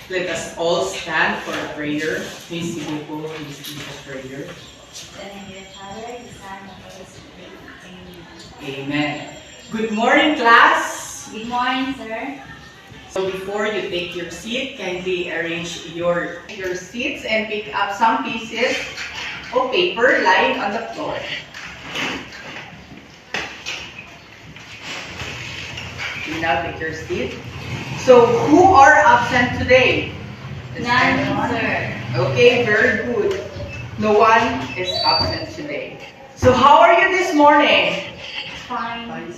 Let us all stand for a prayer. Please see people, please be a prayer. Amen. Good morning, class. Good morning, sir. So before you take your seat, kindly arrange your seats and pick up some pieces of paper lying on the floor. You now take your seat. So who are absent today? None, sir. Okay, very good. No one is absent today. So how are you this morning? Fine.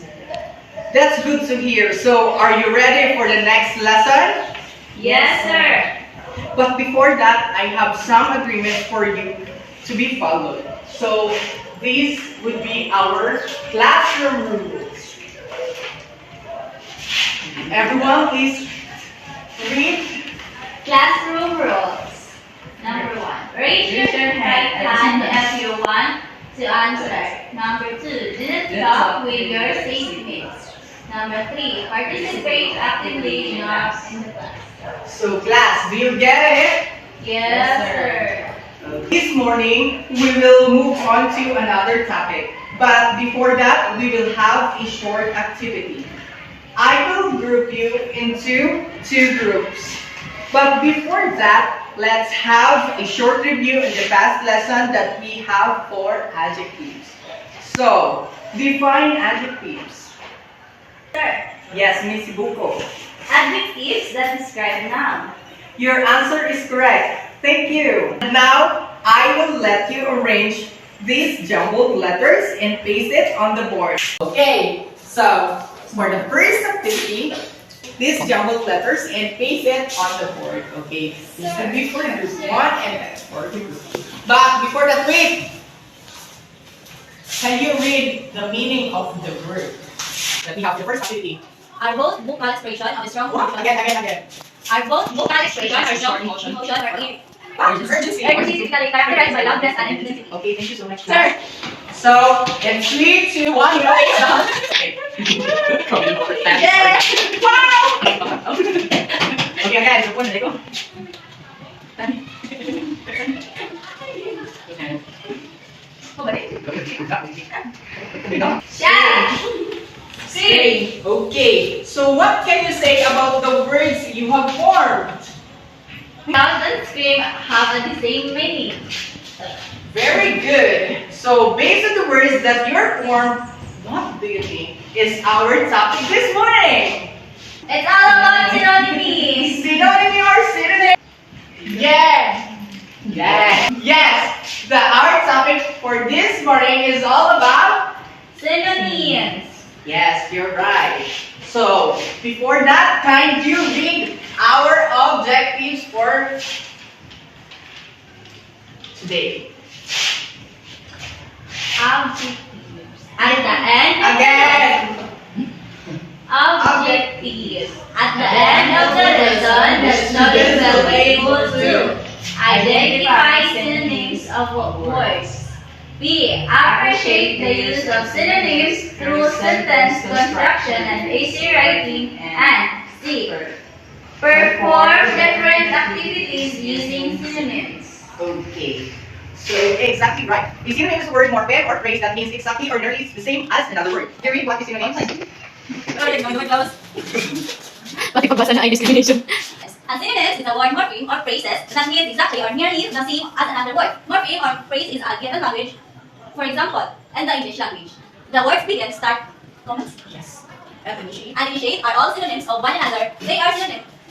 That's good to hear. So are you ready for the next lesson? Yes, sir. But before that, I have some agreements for you to be followed. So these would be our classroom rules. Everyone, please read. Classroom rules. Number 1. Raise your right hand if you want to answer. Number 2. Do not talk with your seatmates. Number 3. Participate actively in the class. So class, do you get it? Yes, sir. This morning, we will move on to another topic. But before that, we will have a short activity. I will group you into 2 groups. But before that, let's have a short review in the past lesson that we have for adjectives. So, define adjectives. Sir, Yes, Miss Buko. adjectives that describe a noun. Your answer is correct. Thank you. And now, I will let you arrange these jumbled letters and paste it on the board. Okay, so for the first activity, these jumbled letters and paste it on the board. Okay, this will be for group 1 and for group 2. But before that, wait. Can you read the meaning of the word that we have the first activity? Are both vocal expression of a strong emotion? Again. Are both vocal expression or strong emotion or Urgency. urgency characterized by loudness and intensity? Okay, thank you so much. Sir, So, in 3, 2, 1, you know it's done. yeah. Wow! Okay, again, so one, go. Yeah. See. Okay, so what can you say about the words you have formed? Sound and scream have the same meaning. Very good. So, based on the words that you're formed, what do you think is our topic this morning? It's all about synonyms. Synonym or synonym? Yes. Yes. Our topic for this morning is all about. Synonyms. Yes, you're right. So, before that, can you read our objectives for today? Adjectives. At the end. Again. Objectives. At the end of the lesson, the students will be able to identify synonyms of words. B. Appreciate the use of synonyms through sentence construction and essay writing. And C. Perform different activities using synonyms. Okay. So, exactly right. A synonym is a word, morphem, or phrase that means exactly or nearly the same as another word. Can you read what is synonyms? Pati pagbasa na ay discrimination. A synonym is a word morpheme or phrases that means exactly or nearly the same as another word. Morpheme or phrase is a given language. For example, in the English language, the words begin, start, comments, Yes. and initiate are all synonyms of one another. They are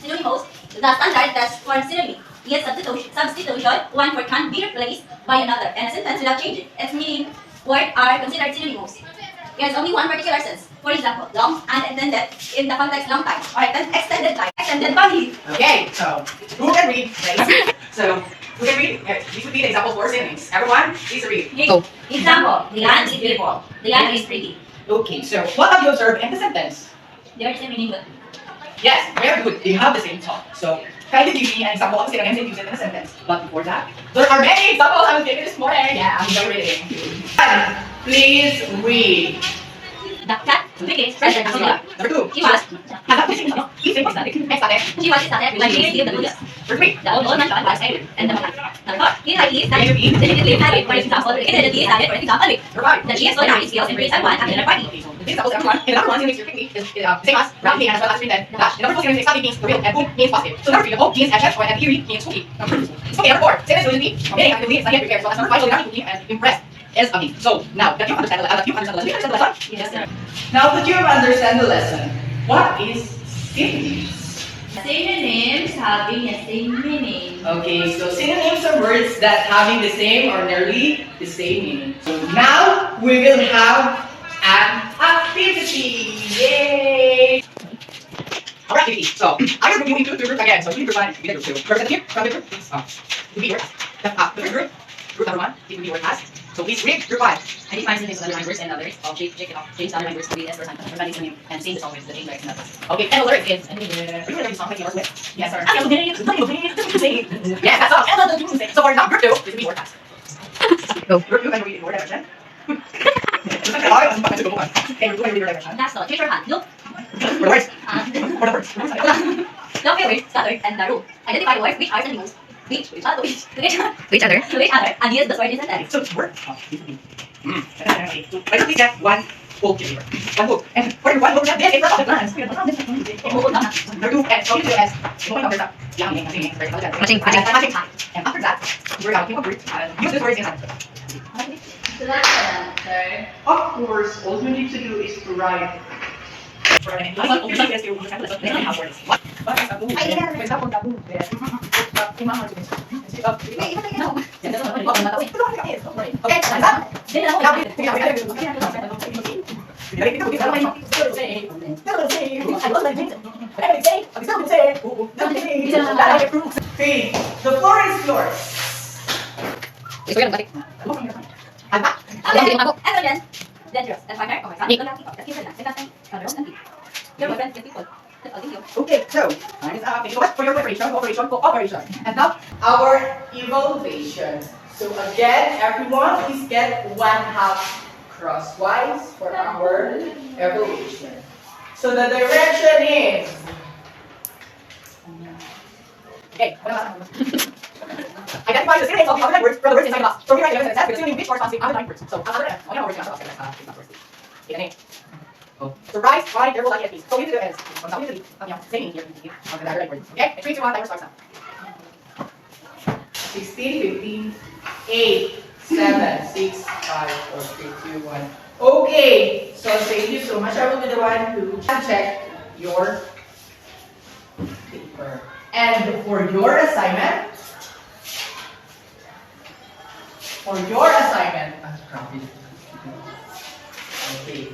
synonymous. The standard test for synonym is substitution. One word can be replaced by another, and a sentence without changing its meaning. Words are considered synonymous. There's only one particular sense. For example, long and extended in the context long time, or extended time, extended family. Okay, so who can read? Right? So who can read? These would be the examples for synonyms. Everyone, please read. Oh. Example: the land is beautiful. The land is pretty. Okay, so what have you observed in the sentence? There is a meaning, but Yes, very good. They have the same thought. So kindly give me an example of a synonym and use it in a sentence. But before that, there are many examples I will give you this morning. Yeah, I'm very reading. Please read. The cat quickly spread her finger. Number 2. She was He started when she received the news. Number 3. The old man was angry and the man. Number 4. He started immediately started for example. Immediately started for example. Number 5. The she explained his skills and brings everyone at dinner party. This is everyone. And the number 1 means your technique is same as round as well as written dash. The number 4 means static means real and boom means positive. So number 3, the O means action and theory means spooky. Okay, number 4. Sentence fluency. Meaning actively study and prepare. So as number 5, so cooking and impressed is a mean. So now that you understand the lesson, do you understand the lesson? Yes, sir. Now that you understand the lesson, what is synonyms? Synonyms having the same meaning. Okay, so synonyms are words that having the same or nearly the same meaning. So now we will have an activity. Yay! Alright, activity. So I will group you into 2 groups again. So you group 1 with the group 2. Represent here from the group. Please, to be your the third group. Group number 1, it will be your task. So please read group 1. Identify synonyms of underlined words and others. Check it off. Change the underlined words to be S or sign. Everybody synonym and change the song words to change the and others. Okay, and the lyrics is. And Are you ready to song like yours with? yes, sir. Yes, that's all. So for now, group 2, this will be your task. Go. Group 2 can read in your direction. Okay, group 2 can read your direction. That's all. Take your hand. Look. For the words. For the words. Don't fail words, scattered, and the rule. Identify the words which are synonyms. Which other? Which other? To which other? And use the word in sentence. So word. So I just get 1 book here. 1 book. And for your 1 book, this is not the plans. Number 2, and so you do as going after that. Matching. And after that, we're going to word. Use this word in sentence. So that's the answer. Of course, all you need to do is to write. Okay, the floor is yours. Evidence. Dangerous. And partner. Oh my god. Your boyfriend, your people. Thank you. Okay, so time is up. Thank you so much for your cooperation. And now, Our evaluation. So again, everyone, please get 1/2 crosswise for our evaluation. So the direction is okay. Identify the synonyms of the underlined words from the words inside the box. So we write the evidence with the synonym which corresponds to underlined words. So other than words in the box. Take a name. So rise, find, there will like it. So you do the ends. From now to the saying here on the underlined words. Okay? And 3, 2, 1, timer starts now. 16, 15, 8, 7, 6, 5, 4, 3, 2, 1. Okay, so thank you so much. I will be the one who check your paper. And for your assignment, okay.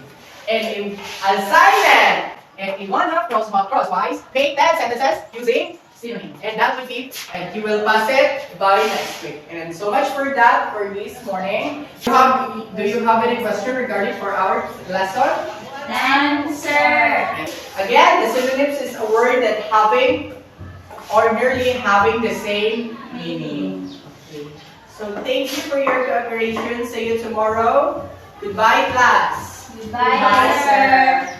And in assignment, And in 1/2 crosswise, make 10 sentences using synonyms. And that would be and you will pass it by next week. And so much for that for this morning. Do you have any question regarding for our lesson? Answer. Again, the synonyms is a word that having or nearly having the same meaning. Okay. So thank you for your cooperation. See you tomorrow. Goodbye, class. Goodbye, sir.